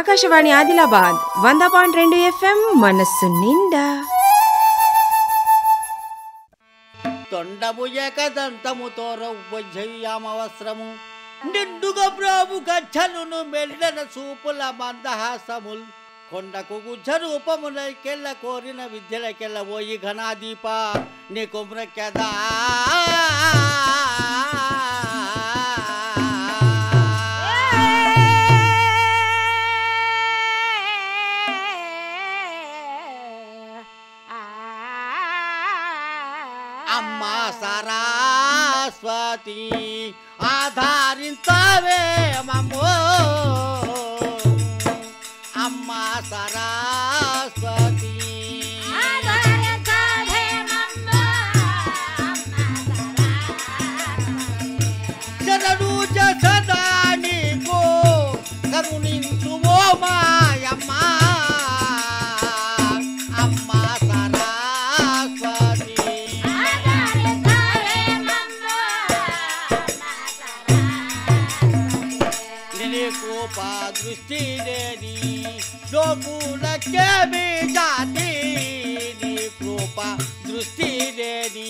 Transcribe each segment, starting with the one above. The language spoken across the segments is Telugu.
ఆకాశవాణి ఆదిలాబాద్ 100.2 FM మనస్సు నిండా. తొండము ఏకదంతముతో రవ్వజయ్యామవస్త్రము నిండుగా బ్రాము గచ్చలును మెల్లన చూపుల మందహాసముల్ కొండకు గుజ్జ రూపమునకెళ్ళ కోరిన విద్యలకెళ్ళ ఓయి ఘనాదీప నీకు మృక్యదా అమ్మా సరస్వతి ఆధారించవే మమ్మో అమ్మా సరస్వతి శరణు సదా నీకు కరుణించు ఓ మాయమ్మా అమ్మా సరస్వతి కృపా దృష్టి లేని లోకులకే మీ జాతి నీ కృపా దృష్టి లేని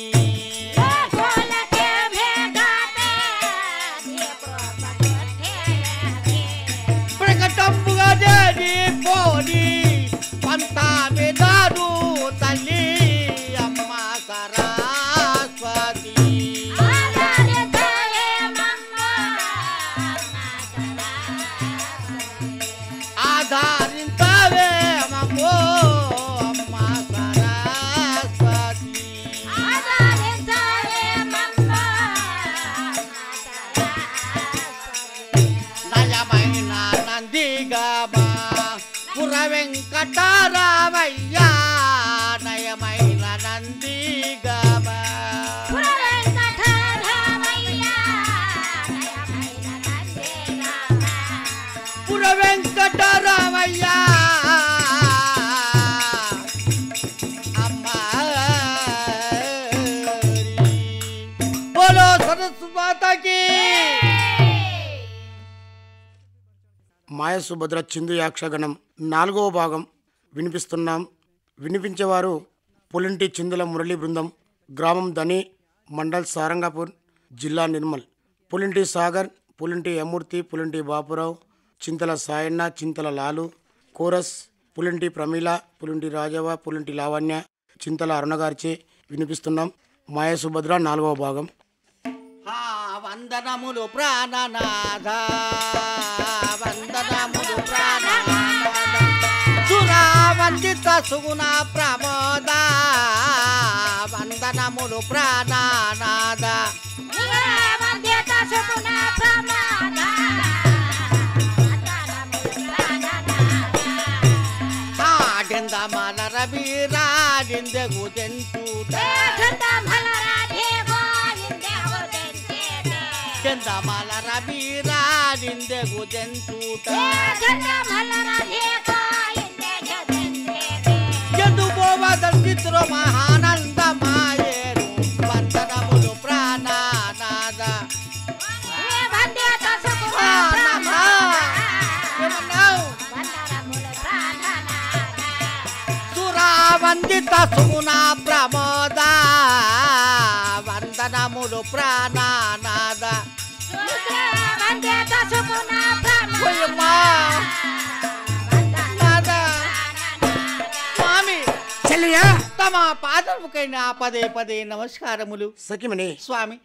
ప్రకటంబుగా దేని పోని పంతా వినాడు తల్లి అమ్మ సరస్వతి ఆధారించవే మమ్మో అమ్మ సరస్వతి నయమైన నందిగామా పుర వెంకటరామయ్య నయమైన నందిగామా పుర వెంకటరామయ్య అమ్మా బోలో సరస్వతికి మాయ సుభద్ర చిందు యాక్షగణం 4వ భాగం వినిపిస్తున్నాం. వినిపించేవారు పులింటి చిందుల మురళీ బృందం, గ్రామం దని, మండల్ సారంగపూర్, జిల్లా నిర్మల్. పులింటి సాగర్, పులింటి యమూర్తి, పులింటి బాపురావు, చింతల సాయన్న, చింతల లాలు. కోరస్ పులింటి ప్రమీల, పులింటి రాజవ, పులింటి లావణ్య, చింతల అరుణగారిచే వినిపిస్తున్నాం. మాయ సుభద్ర 4వ భాగం. వందనములు ప్రాణనాథ వందనములు ప్రాణనాథ సురావందిత సుగుణ ప్రమోద వందనములు ప్రాణనాథ ఆడింద మలర వీరాడిందెగు తెంచుట చందమాల రబీరాడిందెగు తెంచుట యదుబోవదంతిత్ర మహానందమాయేరు వందనములు ప్రాణనాథ సురావందిత సుగుణ ప్రమోద వందనములు ప్రాణనాథ స్వామి చెల్లియా తమ పాదముకైన పదే పదే నమస్కారములు. సఖిమణి స్వామి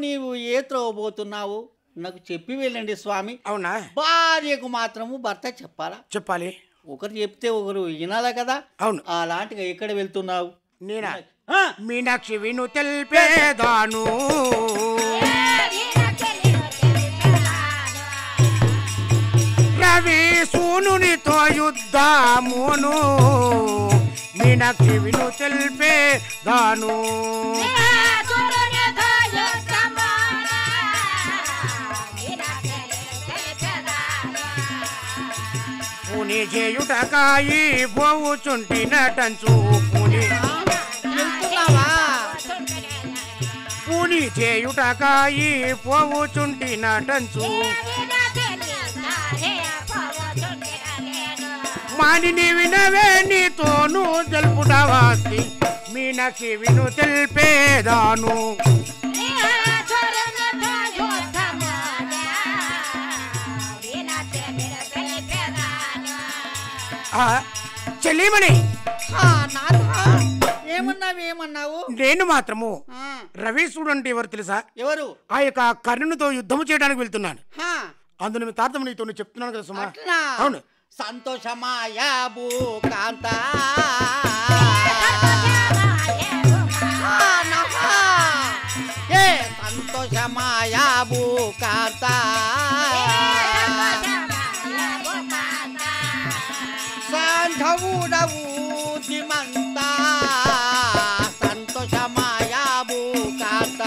నీవు ఏ త్రోవబోతున్నావు నాకు చెప్పి వెళ్ళండి స్వామి. అవునా? భార్యకు మాత్రము భర్త చెప్పాలా? చెప్పాలి. ఒకరు చెప్తే ఒకరు వినాలా కదా? అవును. అలాంటిగా ఎక్కడ వెళ్తున్నావు? నేనా మీనాక్షి విను తెల్పేదాను రవి సూనునితో యుద్ధమును మీనాక్షి విను తెల్పేదాను పుని చేయుటకాయి పోవుచుంటి నటంచు పుని పుని చేయుటకాయి పోవుచుంటి నటంచు మానిని వినవే నీతోను తెలుపుటవాస్తి మీనాక్షి విను తెలిపేదాను చెల్లిమణి ఏమన్నావు? నేను మాత్రము రవీశుడు అంటే ఎవరు తెలుసా? ఎవరు? ఆ యొక్క కర్ణునితో యుద్ధము చేయడానికి వెళ్తున్నాను. అందులో మీ తాతమ్మ నీతో చెప్తున్నాను కదా సుమా. అవును. సంతోషమాయ భూకాంత సంతోషమాయ భూకాంత సంధవుడవు ధిమంత సంతోషమాయ భూకాంత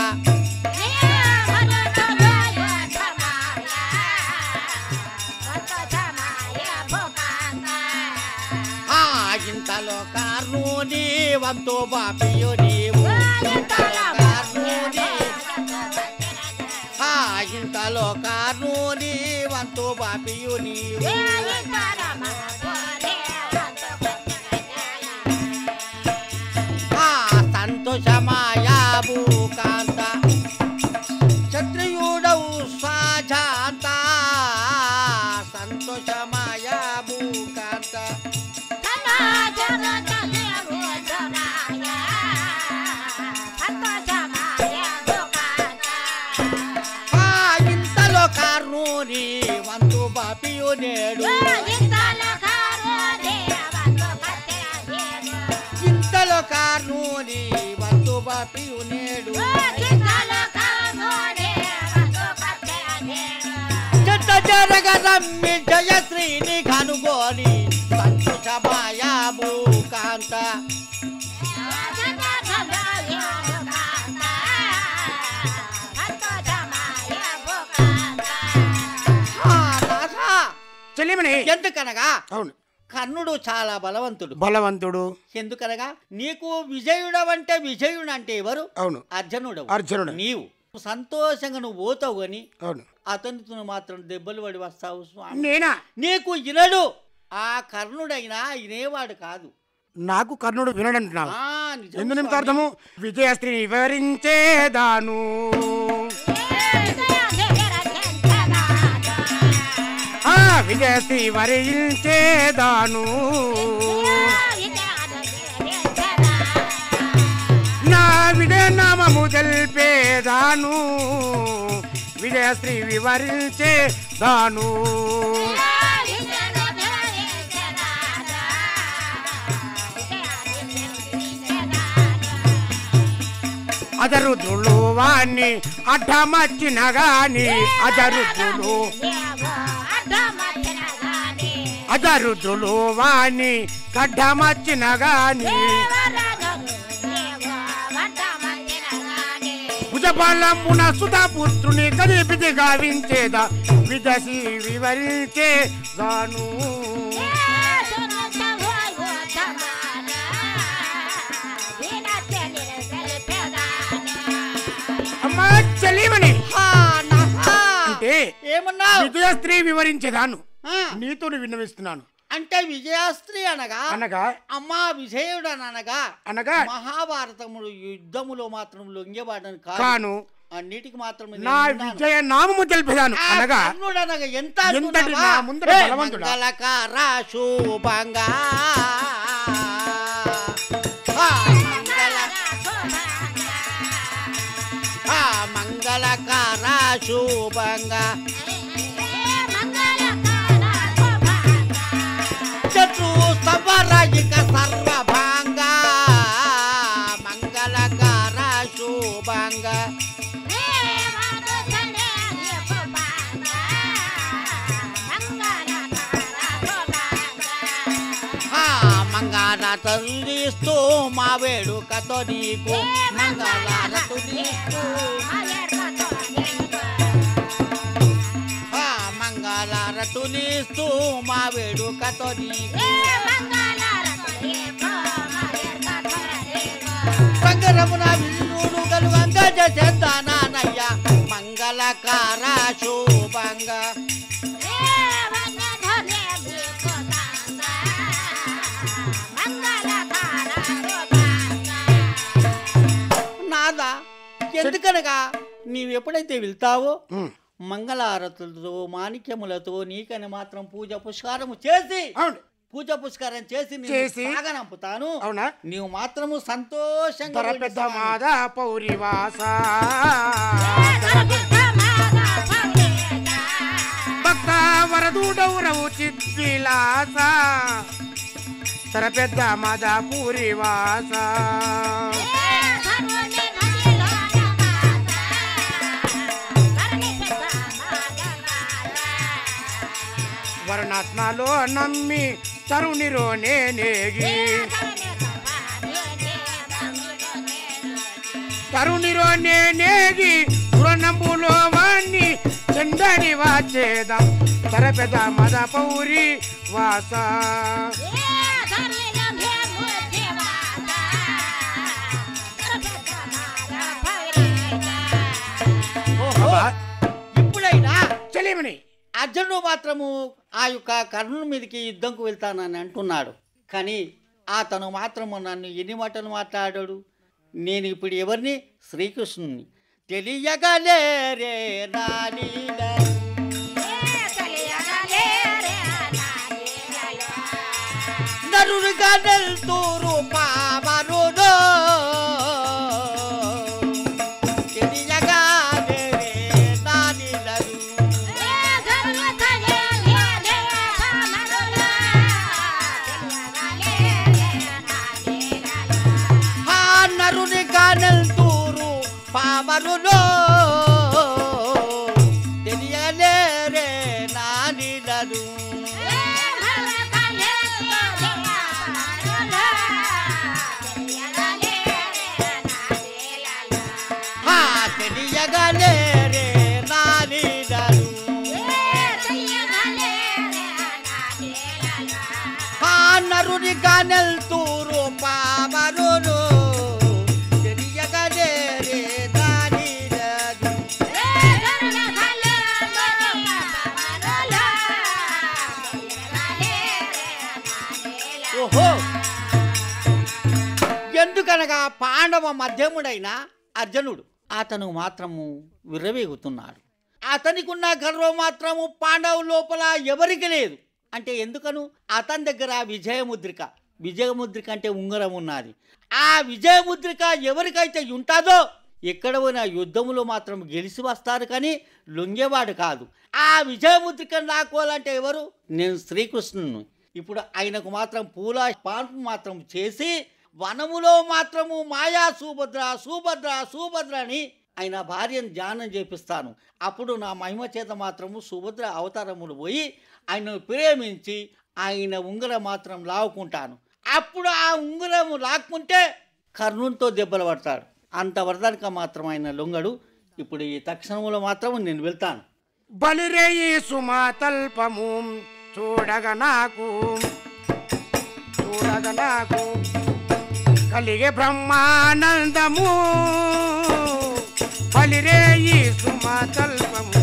ఇంతలో కార్నూని వంతో బాపియో నీవు ఇంతలో కార్నూని వంతో బాపియో నీవు సంతోషమాయ భూకాంత క్షత్రియుడవు స్వాజాంత సంతోషమాయ భూకాంత ఇంతలో కార్నూని వంతు బాపియు నేడు ఇంతలో కార్నూని వంతు బాపియు నేడు చెట్ట జరగ రమ్మి జయశ్రీని కనుగోని సంతోషమాయ భూకాంత చెల్లిమని ఎందుకనగా అవును కర్ణుడు చాలా బలవంతుడు ఎందుకనగా నీకు విజయుడవంటే విజయుడు అంటే ఎవరు? అవును అర్జునుడు. నీవు సంతోషంగా నువ్వు పోతావు అని అవును అతనితో మాత్రం దెబ్బలు పడి వస్తావు స్వామి. నేనా? నీకు ఇనడు. ఆ కర్ణుడైనా ఇనేవాడు కాదు. నాకు కర్ణుడు వినడంటున్నావు. ఎందు నిమిత్తార్థము విజయశ్రీని వివరించేదాను విజయశ్రీ వరించేదాను నా విజయనామము తెలిపేదాను విజయశ్రీ వివరించేదాను అజరుద్రులు వాణ్ణి అడ్డమచ్చిన గాని అజరుద్రులు వాణ్ణి కడ్డమచ్చిన గాని భుజబలమున సుధాపుత్రుని కలిపిది గావించేదా విదసి వివరించేదాను అమ్మా చెల్లిమని అంటే ఏమన్నా విజయశ్రీ వివరించేదాను నీతో విన్నవిస్తున్నాను. అంటే విజయశ్రీ అనగా అమ్మా విజయుడు అనగా మహాభారతములు యుద్ధములో మాత్రం లొంగేవాడని కాను అన్నిటికి మాత్రం నా విజయ నామము తెలిపేదాను అనగా ఎంత మంగళకార శుభంగా మంగళకార శుభంగా చతు సవరాయిక సర్వభంగా మంగళకార శుభంగా మంగళారతులిస్తూ మా వేడుకతో నీకు మంగళారతులిస్తూ మంగళారతులిస్తూ మా వేడుకతో నీకు సంగరమున విష్ణుడు గలువంగా చేద్దానయ్య మంగళకార శుభంగా కాదా? ఎందుకనగా నీవెప్పుడైతే వెళ్తావో మంగళారతులతో మాణిక్యములతో నీకని మాత్రం పూజ పుష్కారము చేసి పూజ పుష్కారం చేసి సాగనంపుతాను. అవునా? నీవు మాత్రము సంతోషంగా పెద్ద మాదా పౌరివాస భక్త వరదూడౌరవు చిద్విలాస తర పెద్ద మాదా పూరివాస వర్ణాత్మలో నమ్మి తరుణిరో నేనేగి తరుణిరో నేనేగి పురనంబులో వాణ్ణి చెందని వాచేదం తరపెద మద పౌరి వాస ఇప్పుడైనా చెలిమని అర్జునుడు మాత్రము ఆ యొక్క కర్ణుని మీదకి యుద్ధంకు వెళ్తానని అంటున్నాడు. కానీ అతను మాత్రము నన్ను ఎన్ని మాటలు మాట్లాడాడు. నేను ఇప్పుడు ఎవరిని? శ్రీకృష్ణుని. తెలియగలేరే నరుగా నెల్తూరు పావనుడో నెల్తూరు పావనులో తెలియలేరే నానిలను తెలియగలేరే నానిలను నరునిగా నెల్తూరు పావనులు ఎందుకనగా పాండవ మధ్యముడైన అర్జునుడు అతను మాత్రము విర్రవేగుతున్నాడు. అతనికి ఉన్న గర్వం మాత్రము పాండవ లోపల ఎవరికి లేదు. అంటే ఎందుకను? అతని దగ్గర విజయముద్రిక అంటే ఉంగరం ఉన్నది. ఆ విజయముద్రిక ఎవరికైతే ఉంటుందో ఎక్కడ పోయినా యుద్ధములో మాత్రం గెలిచి వస్తారు, కానీ లొంగేవాడు కాదు. ఆ విజయముద్రికను లాక్కోవాలంటే ఎవరు? నేను శ్రీకృష్ణుని. ఇప్పుడు ఆయనకు మాత్రం పూల పాన్పు మాత్రం చేసి వనములో మాత్రము మాయా సుభద్ర అని ఆయన భార్యను ధ్యానం చేపిస్తాను. అప్పుడు నా మహిమ చేత మాత్రము సుభద్ర అవతారములు పోయి ఆయనను ప్రేమించి ఆయన ఉంగరం మాత్రం లాక్కుంటాను. అప్పుడు ఆ ఉంగరము లాక్కుంటే కర్ణునితో దెబ్బలు పడతాడు. అంతవరదానిక మాత్రం ఆయన లొంగడు. ఇప్పుడు ఈ తక్షణములో మాత్రం నేను వెళ్తాను. బలిరేయి సుమాతల్పము చూడగ నాకు కలిగే బ్రహ్మానందము బలిరేయి సుమాతల్పము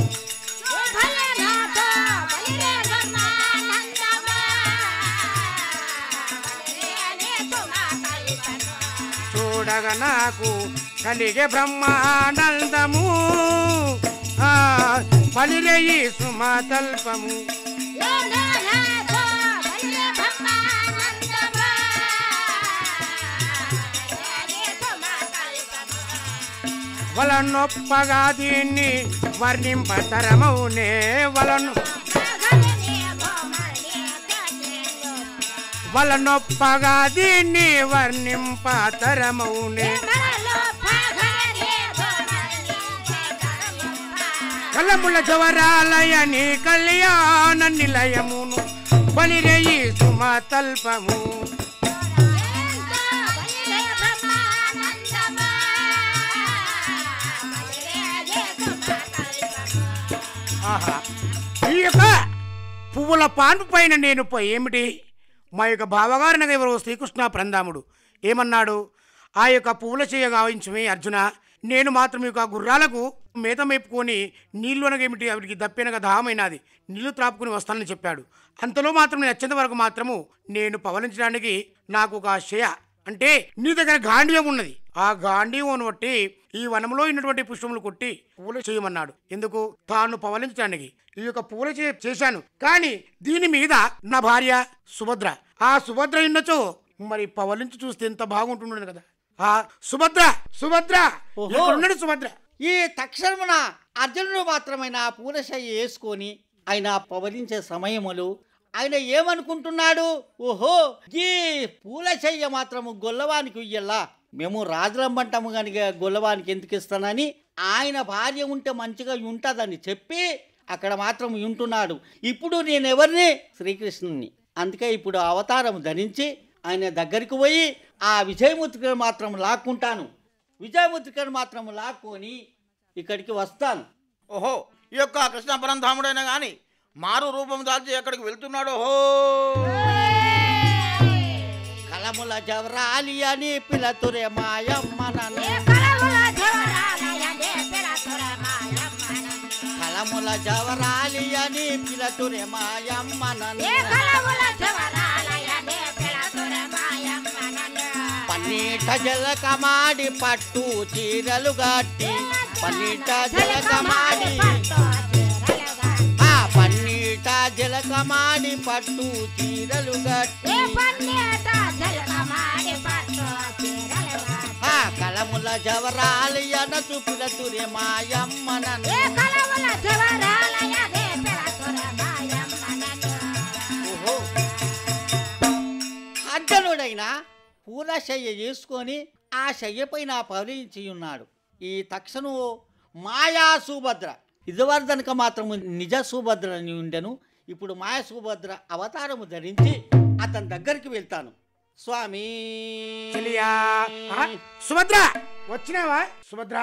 చూడగ నాకు కలిగే బ్రహ్మానందము బలిరేయి సుమాతల్పము వలనొప్పగా దీన్ని వర్ణింపతరమౌనే వలనొప్పగా దీన్ని వర్ణింపతరమౌనే కలముల జవరాలయని కళ్యాణ నిలయమును బలిరేయి సుమతల్పము ఈ యొక్క పువ్వుల పాన్పు పైన నేను ఏమిటి మా యొక్క బావగారినగా ఎవరో శ్రీకృష్ణ పరంధాముడు ఏమన్నాడు? ఆ యొక్క పువ్వుల చేయ గావించమే అర్జున, నేను మాత్రం యొక్క గుర్రాలకు మేత మేపుకొని నీళ్లు అనగేమిటి వాటికి దప్పినగా దాహమైనది నీళ్లు త్రాపుకొని వస్తానని చెప్పాడు. అంతలో మాత్రం నేను వచ్చేంత వరకు మాత్రము నేను పవలించడానికి నాకు ఒక శయ అంటే నీ దగ్గర గాంధీయం ఉన్నది, ఆ గాంధీవోను బట్టి ఈ వనంలో ఉన్నటువంటి పుష్పములు కొట్టి పూల చేయమన్నాడు. ఎందుకు? తాను పవలించడానికి ఈ యొక్క పూల చేశాను. కానీ దీని మీద నా భార్య సుభద్ర, ఆ సుభద్ర ఉన్నచో మరి పవలించి చూస్తే ఎంత బాగుంటుండదు కదా. ఆ సుభద్ర సుభద్ర ఎక్కడున్నాడు సుభద్ర? ఈ తక్షణమున అర్జునుడు మాత్రమైన పూలశయ్య వేసుకొని ఆయన పవలించే సమయములు ఆయన ఏమనుకుంటున్నాడు? ఓహో, ఈ పూలశయ్య మాత్రము గొల్లవానికి ఇయ్యల్లా, మేము రాజులంబంటాము కనుక గొల్లవానికి ఎందుకు ఇస్తానని ఆయన భార్య ఉంటే మంచిగా ఉంటుందని చెప్పి అక్కడ మాత్రం ఉంటున్నాడు. ఇప్పుడు నేను ఎవరిని? శ్రీకృష్ణుని. అందుకే ఇప్పుడు అవతారం ధరించి ఆయన దగ్గరికి పోయి ఆ విజయముద్రికను మాత్రం లాక్కుంటాను. విజయముద్రికను మాత్రం లాక్కొని ఇక్కడికి వస్తాను. ఓహో, ఈ యొక్క కృష్ణ పరంధాముడైనా కానీ మారు రూపం దాల్చి ఎక్కడికి వెళ్తున్నాడో. కలముల జవరాలి అని పిలతురే మాయమ్మ నన్ను, కలముల జవరాలి అని పిలతురే మాయమ్మ నన్ను, పన్నీట జలకమాడి పట్టు చీరలు గట్టి, పన్నీట జలకమాడి పన్నీట జలకమాడి పట్టు చీరలు గట్టి, కలముల జవరాలి అనసు పిలతురే మాయమ్మ నన్ను. అర్జునుడైన పూల శయ్య చేసుకొని ఆ శయ్య పైన పవలించి ఉన్నాడు. ఈ తక్షణం మాయా సుభద్ర, ఇదివరదనక మాత్రము నిజ సుభద్ర అని ఉండెను. ఇప్పుడు మాయా సుభద్ర అవతారము ధరించి అతని దగ్గరికి వెళ్తాను. స్వామి సుభద్ర వచ్చినావా? సుభద్ర,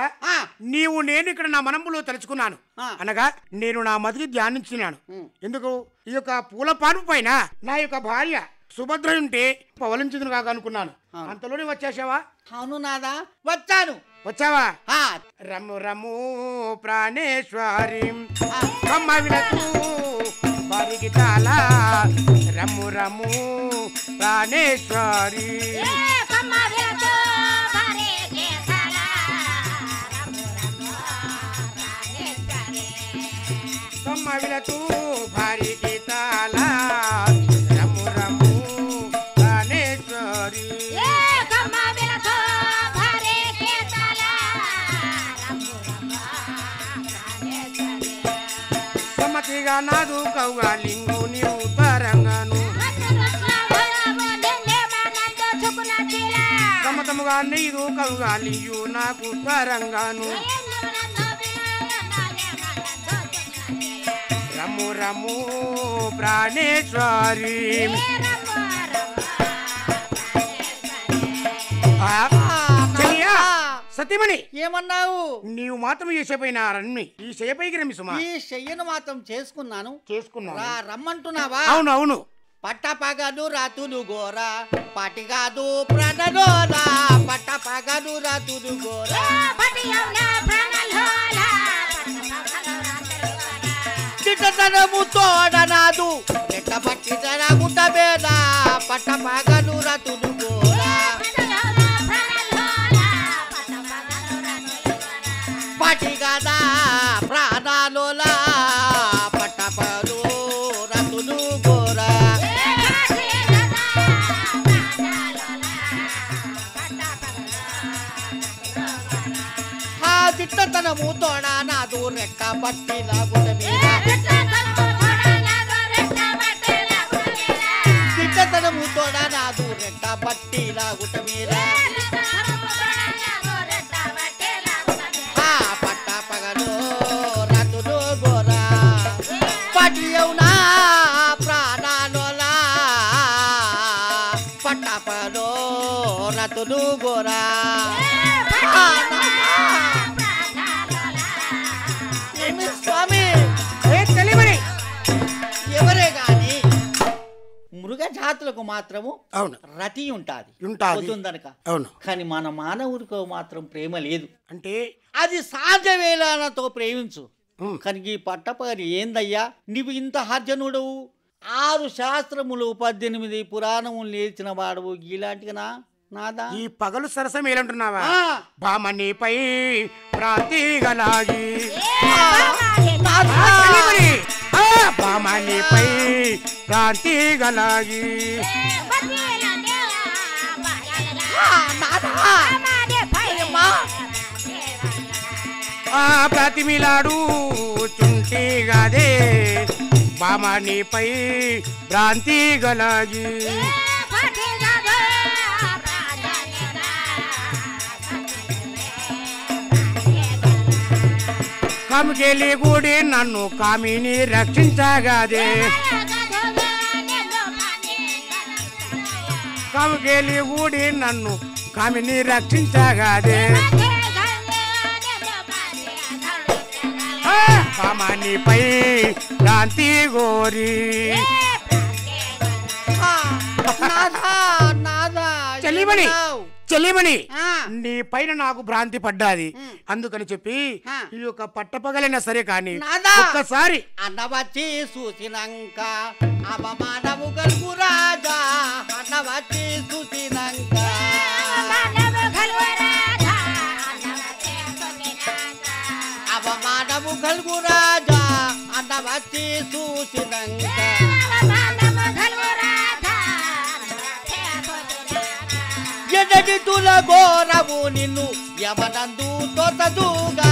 నీవు నేను ఇక్కడ నా మనంబులో తలుచుకున్నాను. అనగా నేను నా మదిని ధ్యానించినాను. ఎందుకు? ఈ యొక్క పూల పాన్పు పైన నా యొక్క భార్య సుభద్ర ఉంటే పవలించుదును కాక అనుకున్నాను. అంతలోనే వచ్చేసావా? అవును నాదా, వచ్చాను. వచ్చావా? రము రము ప్రాణేశ్వరి అమ్మ వినకు వారికి తాళ, రము రము ప్రాణేశ్వరి కమ్మ వినకు వారికి తాళ, రము రము ప్రాణేశ్వరి సమ్మతిగా నాదు కౌగాలింగు నీవు తరంగాను, సమ్మతముగా నీదు కౌగాలియు నాకు తరంగాను, రము రము ప్రాణేశ్వరి సత్యమణి ఏమన్నావు? నీవు మాత్రం ఈ శయపైన రమ్మి, ఈ శయపైకి రమ్మి సుమా. ఈ శయ్యను మాత్రం చేసుకున్నాను. చేసుకున్నాను. రమ్మంటున్నావా? అవును అవును. పట్టపగలు రాతులు గోర పటిగాదు ప్రణలోలా, పట్టపగలు రాతులు గోర చిట్టతనము తోడనాదు ఎట్ట పట్టి తనగుట మీద, పట్టపగలు రాతులు గోర పటిగదా ప్రాణాలోలా, పట్టపగలు రాతులు గోర చిట్టతనము తోడా నాదు రెట్ట పట్టి లాగుట మీద, చిట్టతనము తోడా నాదు రెట్ట పట్టి లాగుట మీద, పట్ట పగలు రతులు గోర పటి అవునా ప్రాణాలోలా, పట్ట పగలు రతులు గోర స్వామి. ఎవరే గాని మృగ జాతులకు మాత్రము అవును రతి ఉంటాది ఉంటుందనక. అవును. కానీ మన మానవుడికి మాత్రం ప్రేమ లేదు. అంటే అది సాధ్యవేళనతో ప్రేమించు. కానీ ఈ పట్టపగలి ఏందయ్యా, నీవు ఇంత హర్జనుడవు, 6 శాస్త్రములు 18 పురాణములు నేర్చిన వాడవు, ఇలాంటిగా నాదా ఈ పగలు సరసం ఏలంటున్నావా ఆ. బామణిపై ప్రాతిగలాగి నాదా బామణిపై ప్రాంతిగలాగి ప్రతిమిలాడు చుంటి గదే బామణిపై భ్రాంతి గలాగి కమికెళ్ళి గుడి నన్ను కామిని రక్షించగాదే కమికెళ్ళి గుడి నన్ను కామిని రక్షించగాదే కామానిపై భ్రాంతి గోరి చెల్లిమణి చెల్లిమణి నీ పైన నాకు భ్రాంతి పడ్డాది అందుకని చెప్పి ఈ యొక్క పట్టపగలైనా సరే కానీ ఒక్కసారి అన్నవచ్చి చూసినాక అవమానము కలుగు రాజా అన్నవచ్చి చూసినాక అవమానము కలుగు రాజా అన్నవచ్చి చూసినాక ఎన్నటి తుల గోరవు నిన్ను యమనందు తోతదుగా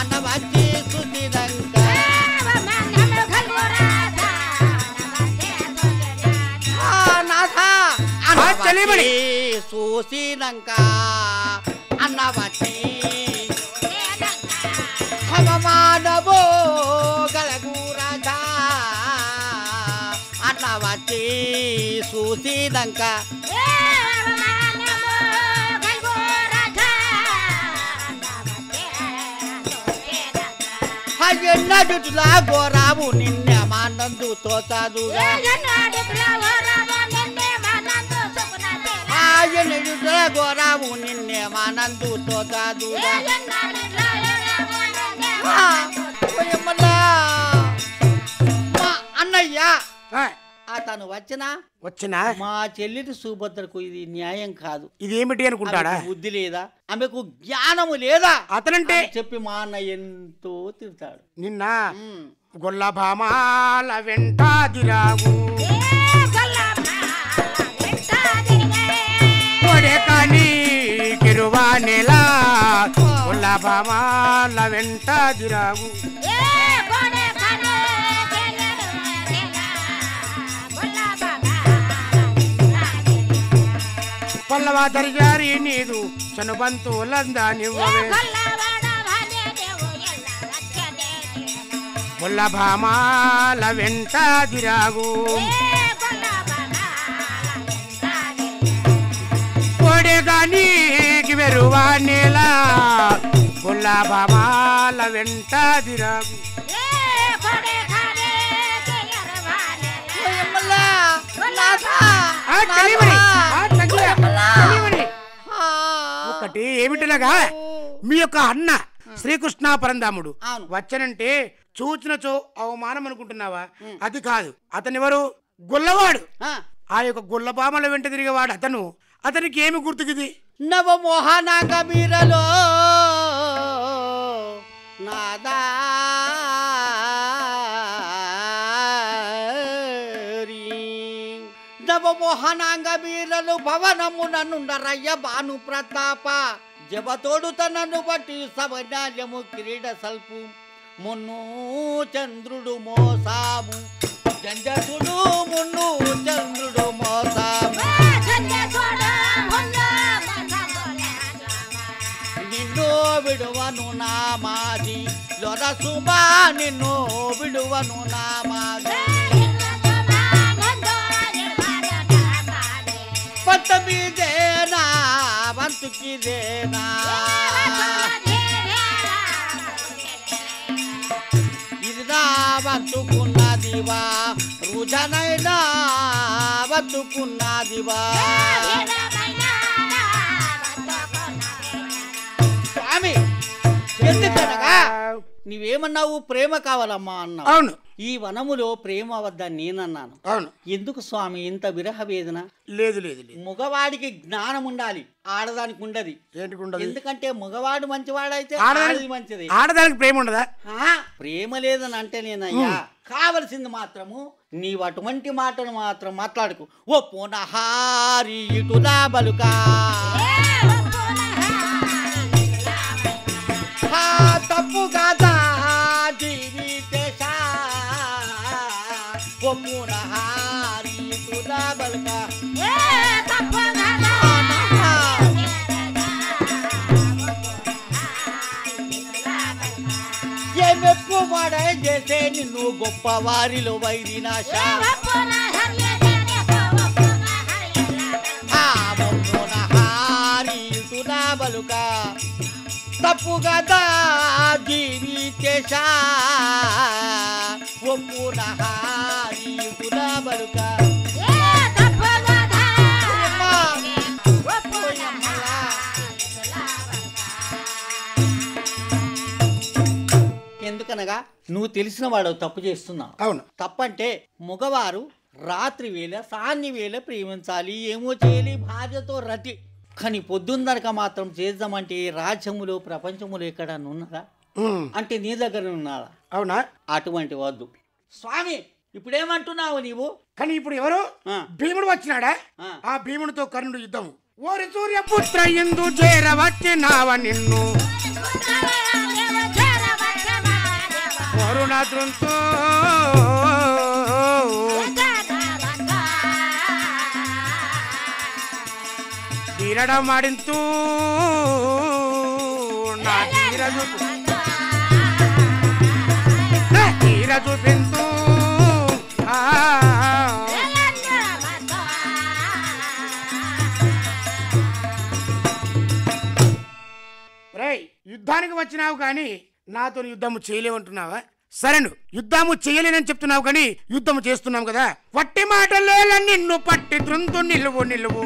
అన్నవచ్చి చూసినాక చూసినాక అన్నవచ్చి అవమానము కలుగు రాజా అన్నవచ్చి చూసినాక ఎన్నడులా గోరావు నిన్నే మానందు తోచాదుగా ఎన్నడులా గోరావు నిన్నే మానందు తోచాదుగా అన్నయ్య అతను వచ్చినా మా చెల్లిటి సుభద్రకు ఇది న్యాయం కాదు. ఇదేమిటి అనుకుంటాడా? బుద్ధి లేదా, ఆమెకు జ్ఞానము లేదా అతనంటే చెప్పి మా అన్నయ్య ఎంతో తిడతాడు. నిన్న గొల్లభామాల వెంటాదిరాగు కానీ కిరువా నెల గొల్లభామాల వెంటాదిరాగు పల్లవా దరిజారి నీదు చనుబంతులందానివ్వవే గొల్లభామాల వెంటాదిరాగు కోడెగానికి వెరువా నేల గొల్లభామాల వెంటాదిరాగు ఒకటి ఏమిటిలాగా మీ యొక్క అన్న శ్రీకృష్ణ పరంధాముడు వచ్చనంటే చూచినచో అవమానం అనుకుంటున్నావా? అది కాదు. అతనివరు గొల్లవాడు. ఆ యొక్క గొల్లబామల వెంట తిరిగేవాడు అతను. అతనికి ఏమి గుర్తుకిది? నవమోహనాంగ మీరలో నాదా నవమోహనాంగ మీరలు భవనమున నుండరయ్య భాను ప్రతాప జబతోడు తనను బట్టి సవన్యాల్యము క్రీడ సల్పు మున్ను చంద్రుడు మోసాము జంజసుడు మున్ను చంద్రుడు మోసాము నిన్ను విడువను నామాది లొరసుమా నిన్ను విడువను నామాది పంతమీదేనా వంతుకిదేనా ఇది నా వంతుకున్నదివా రుజనైనా వంతుకున్నదివా స్వామి ఎందుకనగా నీవేమన్నావు? ప్రేమ కావాలమ్మా అన్నావు. అవును ఈ వనములో ప్రేమ వద్ద నేనన్నాను. అవును. ఎందుకు స్వామి ఇంత విరహ వేదన? లేదు లేదు లేదు. మగవాడికి జ్ఞానం ఉండాలి, ఆడదానికి ఉండదు. ఏంటికి ఉండదు? ఎందుకంటే మగవాడు మంచివాడైతే ఆడది మంచిది. ఆడదానికి ప్రేమ ఉండదా? ప్రేమ లేదని అంటే నేనయ్యా, కావలసింది మాత్రము నీవు అటువంటి మాటను మాత్రం మాట్లాడుకు. ఓ పునహారి ఇటులా బలుకా, తప్పు కాదా జీవితేశా, ఓ పునహారి ఇటులా బలుకా, ఏమెప్పు వాడే చేసే నిన్ను గొప్ప వారిలో వైరినాశ, హారీతునా బలుక, తప్పు కదా జీవితేశా, ఒప్పున హారీతునా బలుక. ఎందుకనగా నువ్వు తెలిసిన వాడు తప్పు చేస్తున్నావు. అవును. తప్పంటే మగవారు రాత్రి వేళ సాన్ని వేళ ప్రేమించాలి, ఏమో చేయాలి భార్యతో రతి. కానీ పొద్దున్నరక మాత్రం చేద్దామంటే రాజ్యములో ప్రపంచములో ఎక్కడ ఉన్నదా? అంటే నీ దగ్గర ఉన్నారా? అవునా? అటువంటి వద్దు స్వామి. ఇప్పుడేమంటున్నావు నీవు? కానీ ఇప్పుడు ఎవరు? భీముడు వచ్చినాడా? ఆ భీముడితో కర్ణుడు యుద్ధం. ఓరి సూర్యపుత్ర ఎందు చేరవచ్చినావ నిన్ను వరుణద్రుంతో తీరడమాడింతూ నా తీర చూపింతూ యుద్ధానికి వచ్చినావు కానీ నాతో యుద్ధము చేయలేమంటున్నావా? సరే నువ్వు యుద్ధము చేయలేనని చెప్తున్నావు కానీ యుద్ధము చేస్తున్నావు కదా. వట్టి మాటలేల నిన్ను పట్టి త్రుంతు నిలువు నిలువు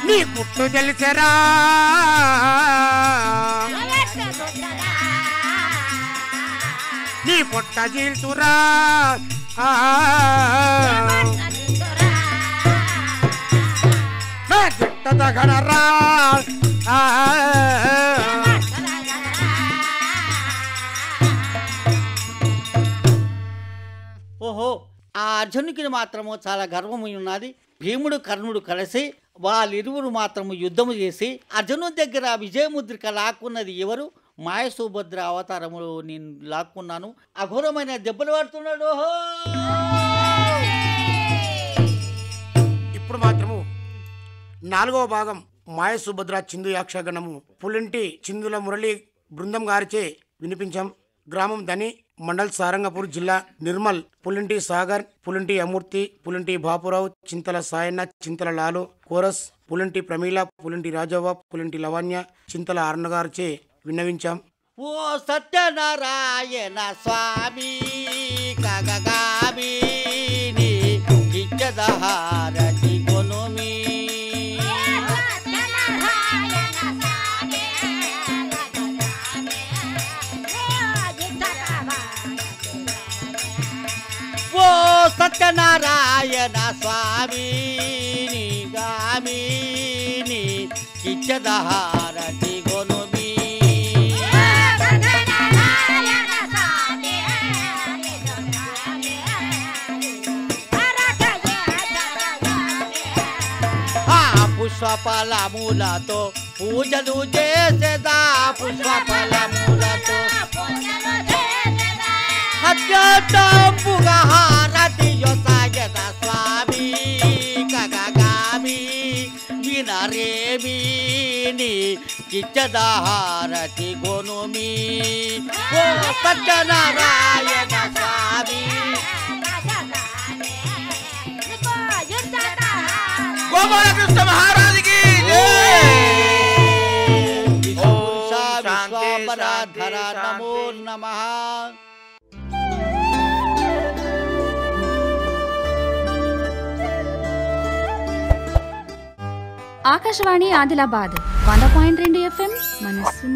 నీ గుట్టు తెలిసరా నీ పొట్ట చీల్తురా ఘనరా. ఓహో, ఆ అర్జునునికి మాత్రము చాలా గర్వమై ఉన్నది. భీముడు కర్ణుడు కలిసి వాళ్ళిరువురు మాత్రము యుద్ధము చేసి అర్జును దగ్గర విజయముద్రిక లాక్కున్నది ఎవరు? మాయసుభద్ర అవతారములో నేను లాక్కున్నాను. అఘోరమైన దెబ్బలు పడుతున్నాడు. ఓహో, ఇప్పుడు మాత్రము 4వ భాగం మాయసుభద్ర చిందు యాక్షగణము పులింటి చిందుల మురళి బృందం గారిచే వినిపించాం. గ్రామం దని, మండల్ సారంగపూర్, జిల్లా నిర్మల్. పులింటి సాగర్, పులింటి అమూర్తి, పులింటి బాపురావు, చింతల సాయన్న, చింతల లాలు, కోరస్, పులింటి ప్రమీల, పులింటి రాజవ్వ, పులింటి లవణ్య, చింతల అరుణ గారిచే విన్నవించాం. ఓ సత్యనారాయణ స్వామి కగగామి నిత్యదహారతి కొనుమి, ఓ సత్యనారాయణ స్వామి గామిని ఇచ్చదహారతి గొనుమి, పుష్పఫలములతో పూజలు చేసేదా, పుష్పఫలములతో అత్యంతంపుగా హారతి యొసగద స్వామి కగగామి వినరేమి కిచ్చదహారతి గొనుమి, ఓ సత్యనారాయణ స్వామి. గోపాలకృష్ణ మహారాజుకి విశ్వాంబరాధర నమో నమః. ఆకాశవాణి ఆదిలాబాద్ 100.2 FM మనస్సు